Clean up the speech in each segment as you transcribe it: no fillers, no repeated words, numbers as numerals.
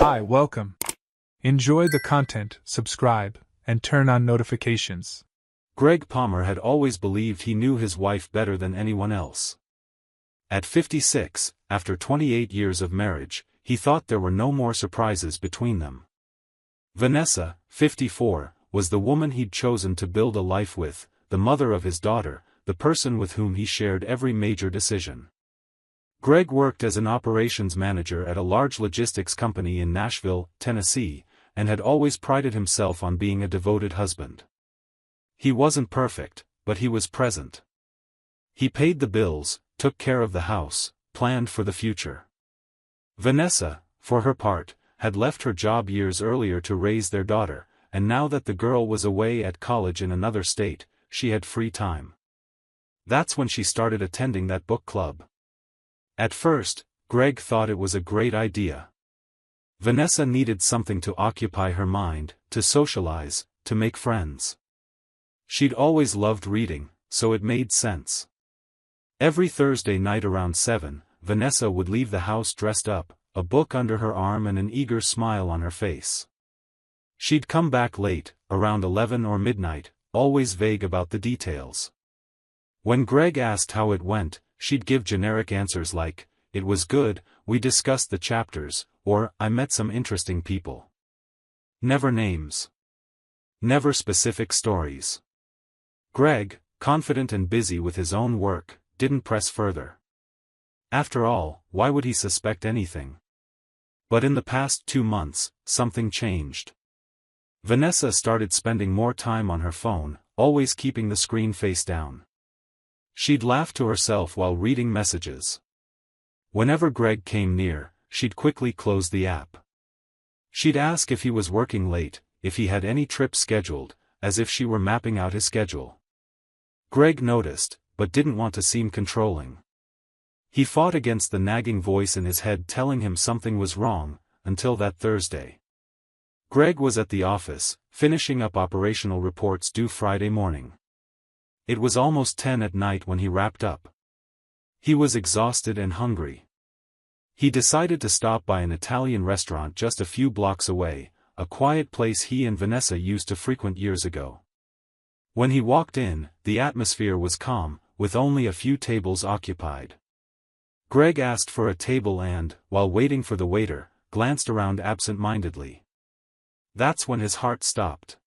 Hi, welcome. Enjoy the content, subscribe, and turn on notifications. Greg Palmer had always believed he knew his wife better than anyone else. At 56, after 28 years of marriage, he thought there were no more surprises between them. Vanessa, 54, was the woman he'd chosen to build a life with, the mother of his daughter, the person with whom he shared every major decision. Greg worked as an operations manager at a large logistics company in Nashville, Tennessee, and had always prided himself on being a devoted husband. He wasn't perfect, but he was present. He paid the bills, took care of the house, planned for the future. Vanessa, for her part, had left her job years earlier to raise their daughter, and now that the girl was away at college in another state, she had free time. That's when she started attending that book club. At first, Greg thought it was a great idea. Vanessa needed something to occupy her mind, to socialize, to make friends. She'd always loved reading, so it made sense. Every Thursday night around 7, Vanessa would leave the house dressed up, a book under her arm and an eager smile on her face. She'd come back late, around 11 or midnight, always vague about the details. When Greg asked how it went, she'd give generic answers like, "It was good, we discussed the chapters," or "I met some interesting people." Never names. Never specific stories. Greg, confident and busy with his own work, didn't press further. After all, why would he suspect anything? But in the past 2 months, something changed. Vanessa started spending more time on her phone, always keeping the screen face down. She'd laugh to herself while reading messages. Whenever Greg came near, she'd quickly close the app. She'd ask if he was working late, if he had any trips scheduled, as if she were mapping out his schedule. Greg noticed, but didn't want to seem controlling. He fought against the nagging voice in his head telling him something was wrong, until that Thursday. Greg was at the office, finishing up operational reports due Friday morning. It was almost 10 at night when he wrapped up. He was exhausted and hungry. He decided to stop by an Italian restaurant just a few blocks away, a quiet place he and Vanessa used to frequent years ago. When he walked in, the atmosphere was calm, with only a few tables occupied. Greg asked for a table and, while waiting for the waiter, glanced around absent-mindedly. That's when his heart stopped.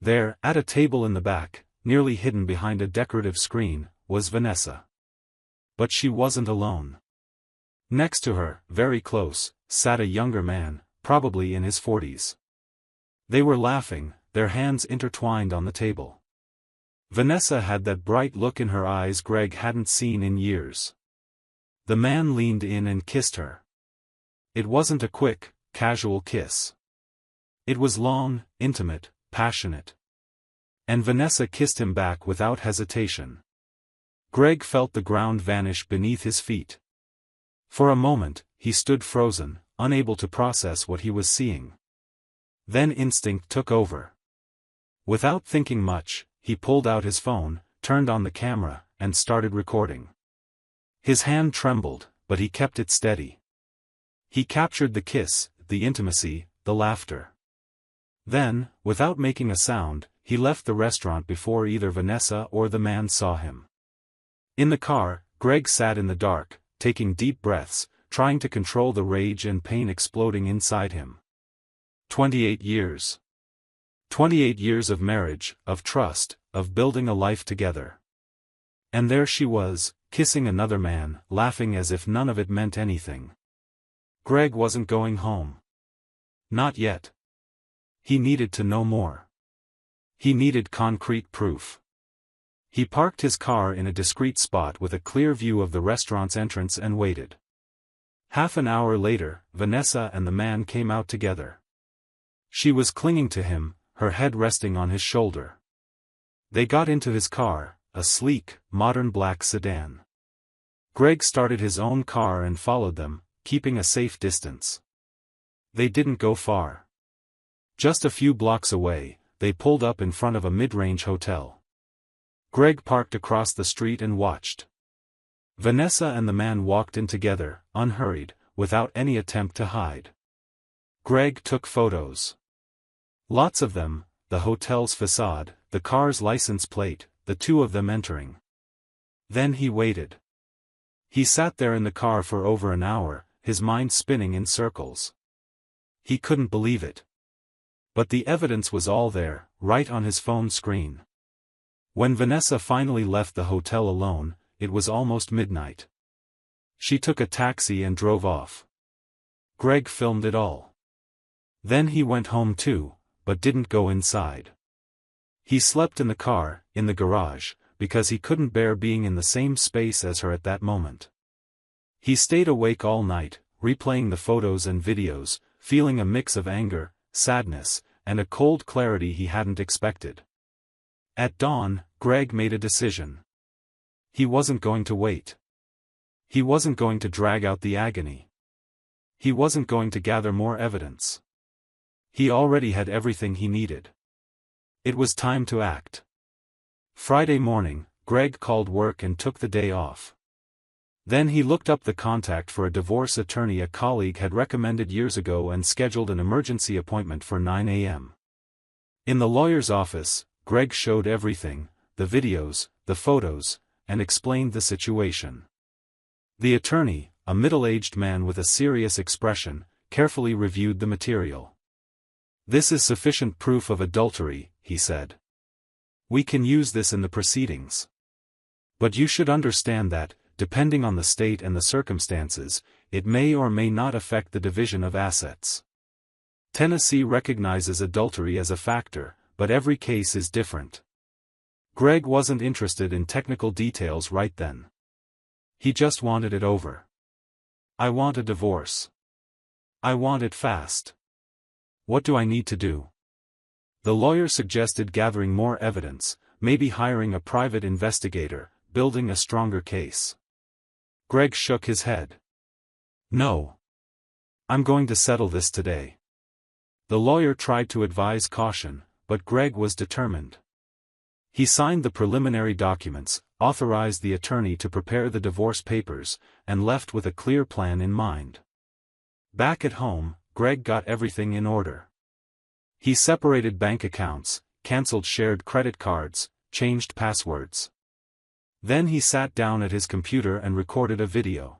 There, at a table in the back, nearly hidden behind a decorative screen, was Vanessa. But she wasn't alone. Next to her, very close, sat a younger man, probably in his 40s. They were laughing, their hands intertwined on the table. Vanessa had that bright look in her eyes Greg hadn't seen in years. The man leaned in and kissed her. It wasn't a quick, casual kiss. It was long, intimate, passionate. And Vanessa kissed him back without hesitation. Greg felt the ground vanish beneath his feet. For a moment, he stood frozen, unable to process what he was seeing. Then instinct took over. Without thinking much, he pulled out his phone, turned on the camera, and started recording. His hand trembled, but he kept it steady. He captured the kiss, the intimacy, the laughter. Then, without making a sound, he left the restaurant before either Vanessa or the man saw him. In the car, Greg sat in the dark, taking deep breaths, trying to control the rage and pain exploding inside him. 28 years. 28 years of marriage, of trust, of building a life together. And there she was, kissing another man, laughing as if none of it meant anything. Greg wasn't going home. Not yet. He needed to know more. He needed concrete proof. He parked his car in a discreet spot with a clear view of the restaurant's entrance and waited. Half an hour later, Vanessa and the man came out together. She was clinging to him, her head resting on his shoulder. They got into his car, a sleek, modern black sedan. Greg started his own car and followed them, keeping a safe distance. They didn't go far. Just a few blocks away, they pulled up in front of a mid-range hotel. Greg parked across the street and watched. Vanessa and the man walked in together, unhurried, without any attempt to hide. Greg took photos. Lots of them, the hotel's facade, the car's license plate, the two of them entering. Then he waited. He sat there in the car for over an hour, his mind spinning in circles. He couldn't believe it. But the evidence was all there, right on his phone screen. When Vanessa finally left the hotel alone, it was almost midnight. She took a taxi and drove off. Greg filmed it all. Then he went home too, but didn't go inside. He slept in the car, in the garage, because he couldn't bear being in the same space as her at that moment. He stayed awake all night, replaying the photos and videos, feeling a mix of anger, sadness, and a cold clarity he hadn't expected. At dawn, Greg made a decision. He wasn't going to wait. He wasn't going to drag out the agony. He wasn't going to gather more evidence. He already had everything he needed. It was time to act. Friday morning, Greg called work and took the day off. Then he looked up the contact for a divorce attorney a colleague had recommended years ago and scheduled an emergency appointment for 9 a.m. In the lawyer's office, Greg showed everything, the videos, the photos, and explained the situation. The attorney, a middle-aged man with a serious expression, carefully reviewed the material. "This is sufficient proof of adultery," he said. "We can use this in the proceedings. But you should understand that, depending on the state and the circumstances, it may or may not affect the division of assets. Tennessee recognizes adultery as a factor, but every case is different." Greg wasn't interested in technical details right then. He just wanted it over. "I want a divorce. I want it fast. What do I need to do?" The lawyer suggested gathering more evidence, maybe hiring a private investigator, building a stronger case. Greg shook his head. "No. I'm going to settle this today." The lawyer tried to advise caution, but Greg was determined. He signed the preliminary documents, authorized the attorney to prepare the divorce papers, and left with a clear plan in mind. Back at home, Greg got everything in order. He separated bank accounts, canceled shared credit cards, changed passwords. Then he sat down at his computer and recorded a video.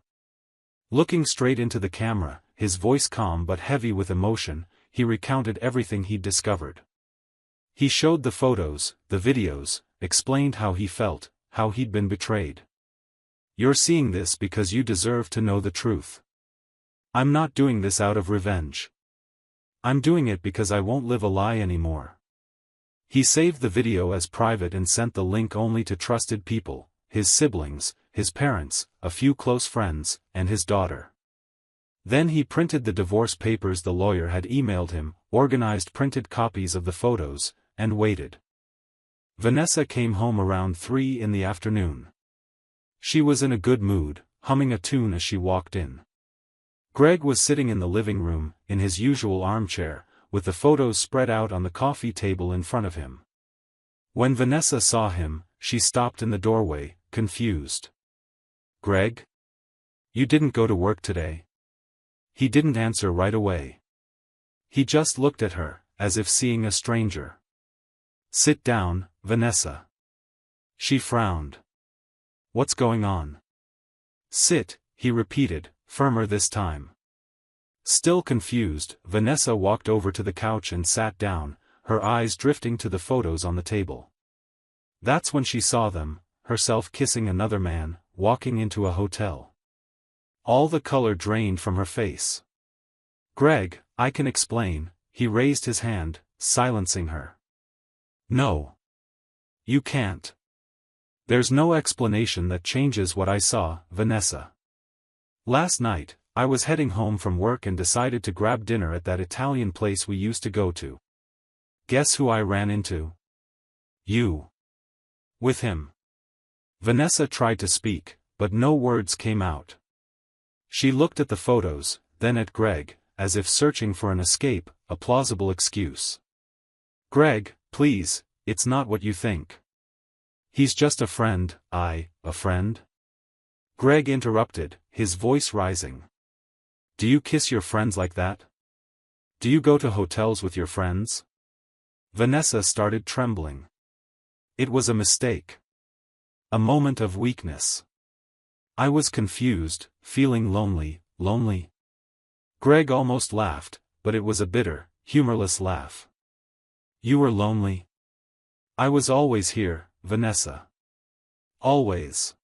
Looking straight into the camera, his voice calm but heavy with emotion, he recounted everything he'd discovered. He showed the photos, the videos, explained how he felt, how he'd been betrayed. "You're seeing this because you deserve to know the truth. I'm not doing this out of revenge. I'm doing it because I won't live a lie anymore." He saved the video as private and sent the link only to trusted people, his siblings, his parents, a few close friends, and his daughter. Then he printed the divorce papers the lawyer had emailed him, organized printed copies of the photos, and waited. Vanessa came home around 3 in the afternoon. She was in a good mood, humming a tune as she walked in. Greg was sitting in the living room, in his usual armchair, with the photos spread out on the coffee table in front of him. When Vanessa saw him, she stopped in the doorway, confused. "Greg? You didn't go to work today?" He didn't answer right away. He just looked at her, as if seeing a stranger. "Sit down, Vanessa." She frowned. "What's going on?" "Sit," he repeated, firmer this time. Still confused, Vanessa walked over to the couch and sat down, her eyes drifting to the photos on the table. That's when she saw them, herself kissing another man, walking into a hotel. All the color drained from her face. "Greg, I can explain," he raised his hand, silencing her. "No. You can't. There's no explanation that changes what I saw, Vanessa. Last night, I was heading home from work and decided to grab dinner at that Italian place we used to go to. Guess who I ran into? You. With him." Vanessa tried to speak, but no words came out. She looked at the photos, then at Greg, as if searching for an escape, a plausible excuse. "Greg, please, it's not what you think. He's just a friend." A friend?" Greg interrupted, his voice rising. "Do you kiss your friends like that?" Do you go to hotels with your friends? Vanessa started trembling. It was a mistake. A moment of weakness. I was confused, feeling lonely. Greg almost laughed, but it was a bitter, humorless laugh. You were lonely? I was always here, Vanessa. Always.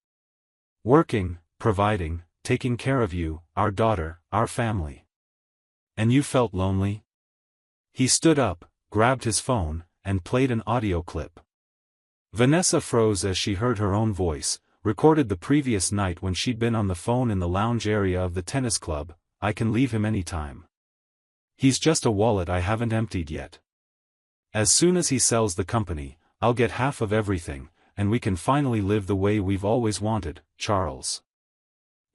Working, providing, taking care of you, our daughter, our family. And you felt lonely? He stood up, grabbed his phone, and played an audio clip. Vanessa froze as she heard her own voice, recorded the previous night when she'd been on the phone in the lounge area of the tennis club. I can leave him anytime. He's just a wallet I haven't emptied yet. As soon as he sells the company, I'll get half of everything, and we can finally live the way we've always wanted, Charles.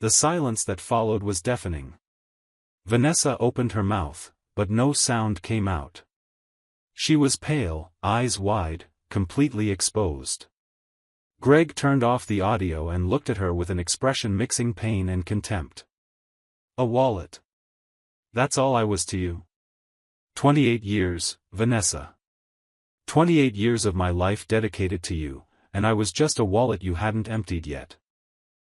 The silence that followed was deafening. Vanessa opened her mouth, but no sound came out. She was pale, eyes wide, completely exposed. Greg turned off the audio and looked at her with an expression mixing pain and contempt. A wallet. That's all I was to you. 28 years, Vanessa. 28 years of my life dedicated to you, and I was just a wallet you hadn't emptied yet.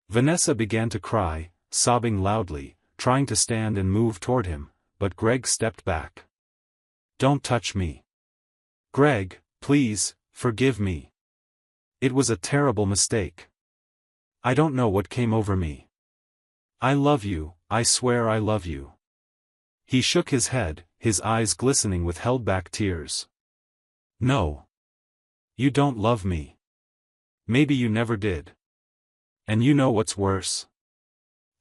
Vanessa began to cry, sobbing loudly, trying to stand and move toward him, but Greg stepped back. Don't touch me. Greg, please, forgive me. It was a terrible mistake. I don't know what came over me. I love you, I swear I love you. He shook his head, his eyes glistening with held-back tears. No. You don't love me. Maybe you never did. And you know what's worse?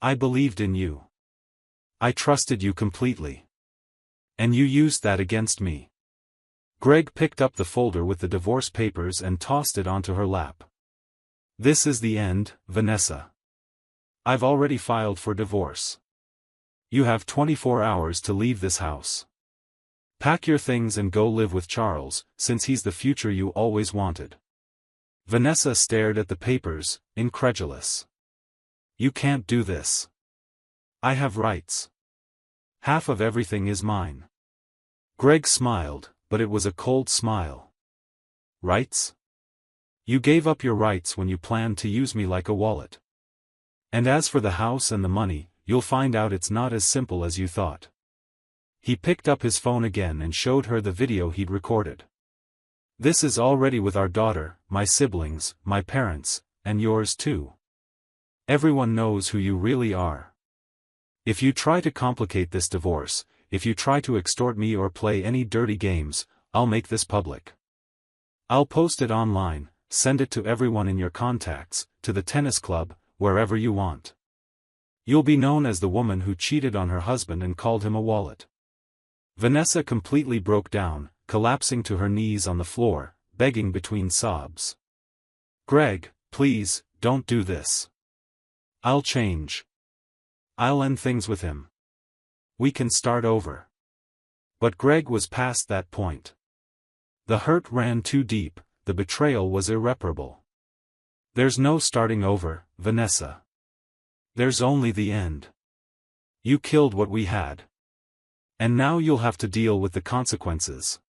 I believed in you. I trusted you completely. And you used that against me. Greg picked up the folder with the divorce papers and tossed it onto her lap. This is the end, Vanessa. I've already filed for divorce. You have 24 hours to leave this house. Pack your things and go live with Charles, since he's the future you always wanted. Vanessa stared at the papers, incredulous. You can't do this. I have rights. Half of everything is mine. Greg smiled, but it was a cold smile. Rights? You gave up your rights when you planned to use me like a wallet. And as for the house and the money, you'll find out it's not as simple as you thought. He picked up his phone again and showed her the video he'd recorded. This is already with our daughter, my siblings, my parents, and yours too. Everyone knows who you really are. If you try to complicate this divorce, if you try to extort me or play any dirty games, I'll make this public. I'll post it online, send it to everyone in your contacts, to the tennis club, wherever you want. You'll be known as the woman who cheated on her husband and called him a wallet. Vanessa completely broke down, collapsing to her knees on the floor, begging between sobs. Greg, please, don't do this. I'll change. I'll end things with him. We can start over. But Greg was past that point. The hurt ran too deep, the betrayal was irreparable. There's no starting over, Vanessa. There's only the end. You killed what we had. And now you'll have to deal with the consequences.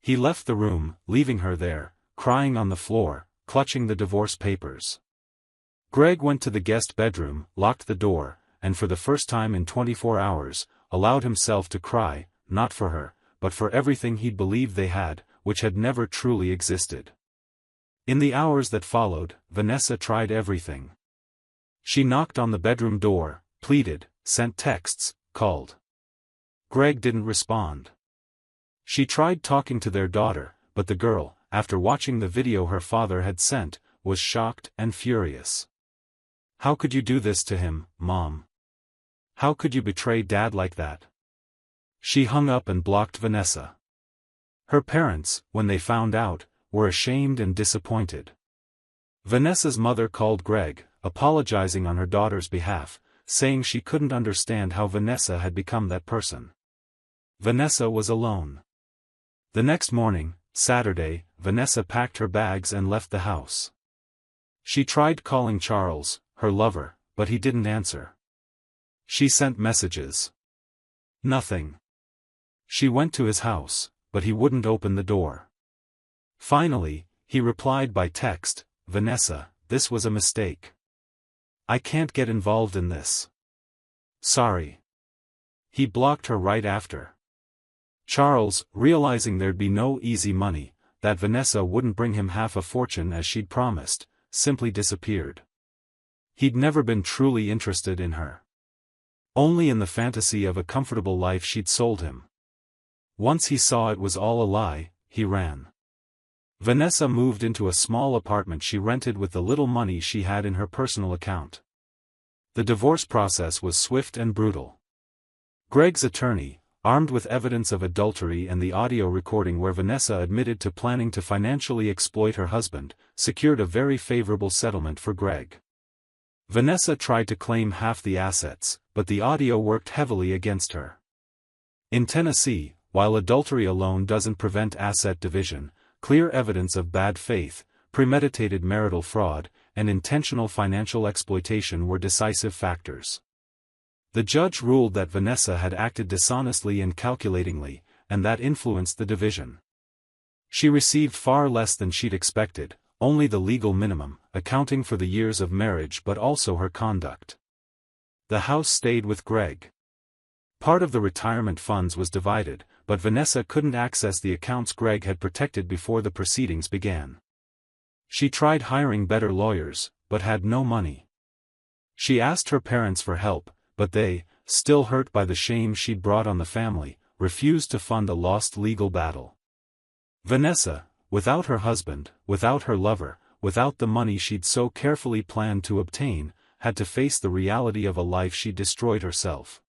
He left the room, leaving her there, crying on the floor, clutching the divorce papers. Greg went to the guest bedroom, locked the door, and for the first time in 24 hours, allowed himself to cry, not for her, but for everything he'd believed they had, which had never truly existed. In the hours that followed, Vanessa tried everything. She knocked on the bedroom door, pleaded, sent texts, called. Greg didn't respond. She tried talking to their daughter, but the girl, after watching the video her father had sent, was shocked and furious. How could you do this to him, Mom? How could you betray Dad like that? She hung up and blocked Vanessa. Her parents, when they found out, were ashamed and disappointed. Vanessa's mother called Greg, apologizing on her daughter's behalf, saying she couldn't understand how Vanessa had become that person. Vanessa was alone. The next morning, Saturday, Vanessa packed her bags and left the house. She tried calling Charles, her lover, but he didn't answer. She sent messages. Nothing. She went to his house, but he wouldn't open the door. Finally, he replied by text, "Vanessa, this was a mistake. I can't get involved in this. Sorry." He blocked her right after. Charles, realizing there'd be no easy money, that Vanessa wouldn't bring him half a fortune as she'd promised, simply disappeared. He'd never been truly interested in her. Only in the fantasy of a comfortable life she'd sold him. Once he saw it was all a lie, he ran. Vanessa moved into a small apartment she rented with the little money she had in her personal account. The divorce process was swift and brutal. Greg's attorney, armed with evidence of adultery and the audio recording where Vanessa admitted to planning to financially exploit her husband, secured a very favorable settlement for Greg. Vanessa tried to claim half the assets, but the audio worked heavily against her. In Tennessee, while adultery alone doesn't prevent asset division, clear evidence of bad faith, premeditated marital fraud, and intentional financial exploitation were decisive factors. The judge ruled that Vanessa had acted dishonestly and calculatingly, and that influenced the division. She received far less than she'd expected, only the legal minimum, accounting for the years of marriage but also her conduct. The house stayed with Greg. Part of the retirement funds was divided, but Vanessa couldn't access the accounts Greg had protected before the proceedings began. She tried hiring better lawyers, but had no money. She asked her parents for help, but they, still hurt by the shame she'd brought on the family, refused to fund a lost legal battle. Vanessa, without her husband, without her lover, without the money she'd so carefully planned to obtain, had to face the reality of a life she'd destroyed herself.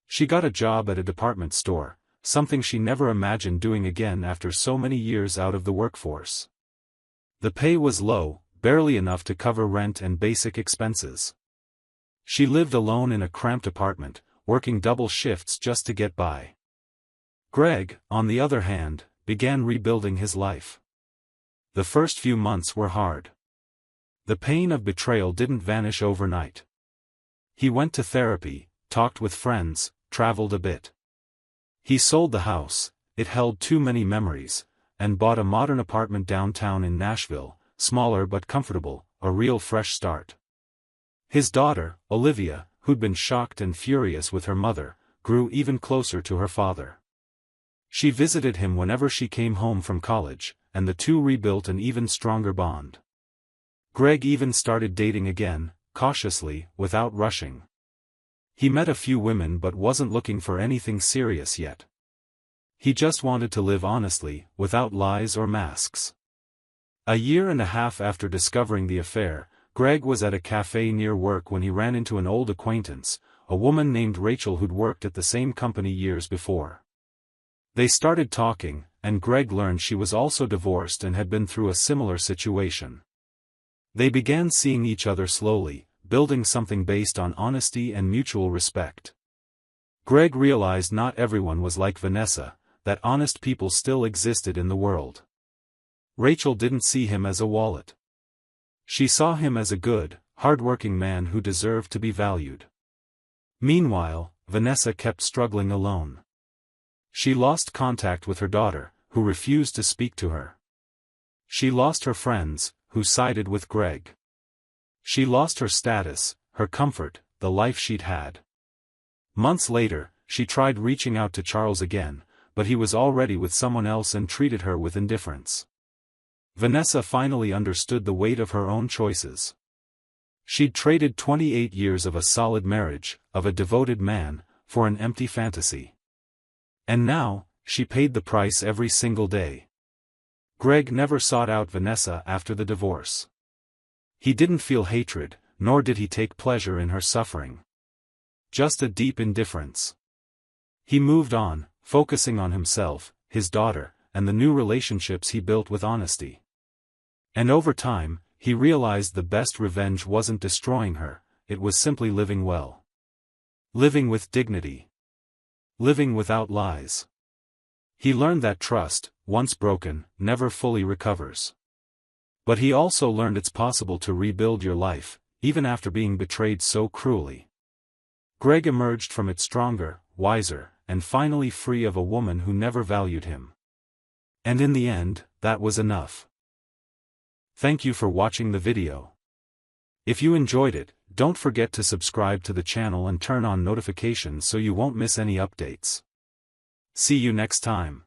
She got a job at a department store, something she never imagined doing again after so many years out of the workforce. The pay was low, barely enough to cover rent and basic expenses. She lived alone in a cramped apartment, working double shifts just to get by. Greg, on the other hand, began rebuilding his life. The first few months were hard. The pain of betrayal didn't vanish overnight. He went to therapy, talked with friends, traveled a bit. He sold the house, it held too many memories, and bought a modern apartment downtown in Nashville, smaller but comfortable, a real fresh start. His daughter, Olivia, who'd been shocked and furious with her mother, grew even closer to her father. She visited him whenever she came home from college, and the two rebuilt an even stronger bond. Greg even started dating again, cautiously, without rushing. He met a few women but wasn't looking for anything serious yet. He just wanted to live honestly, without lies or masks. A year and a half after discovering the affair, Greg was at a cafe near work when he ran into an old acquaintance, a woman named Rachel who'd worked at the same company years before. They started talking, and Greg learned she was also divorced and had been through a similar situation. They began seeing each other slowly, building something based on honesty and mutual respect. Greg realized not everyone was like Vanessa, that honest people still existed in the world. Rachel didn't see him as a wallet. She saw him as a good, hard-working man who deserved to be valued. Meanwhile, Vanessa kept struggling alone. She lost contact with her daughter, who refused to speak to her. She lost her friends, who sided with Greg. She lost her status, her comfort, the life she'd had. Months later, she tried reaching out to Charles again, but he was already with someone else and treated her with indifference. Vanessa finally understood the weight of her own choices. She'd traded 28 years of a solid marriage, of a devoted man, for an empty fantasy. And now, she paid the price every single day. Greg never sought out Vanessa after the divorce. He didn't feel hatred, nor did he take pleasure in her suffering. Just a deep indifference. He moved on, focusing on himself, his daughter, and the new relationships he built with honesty. And over time, he realized the best revenge wasn't destroying her, it was simply living well. Living with dignity. Living without lies. He learned that trust, once broken, never fully recovers. But he also learned it's possible to rebuild your life, even after being betrayed so cruelly. Greg emerged from it stronger, wiser, and finally free of a woman who never valued him. And in the end, that was enough. Thank you for watching the video. If you enjoyed it, don't forget to subscribe to the channel and turn on notifications so you won't miss any updates. See you next time.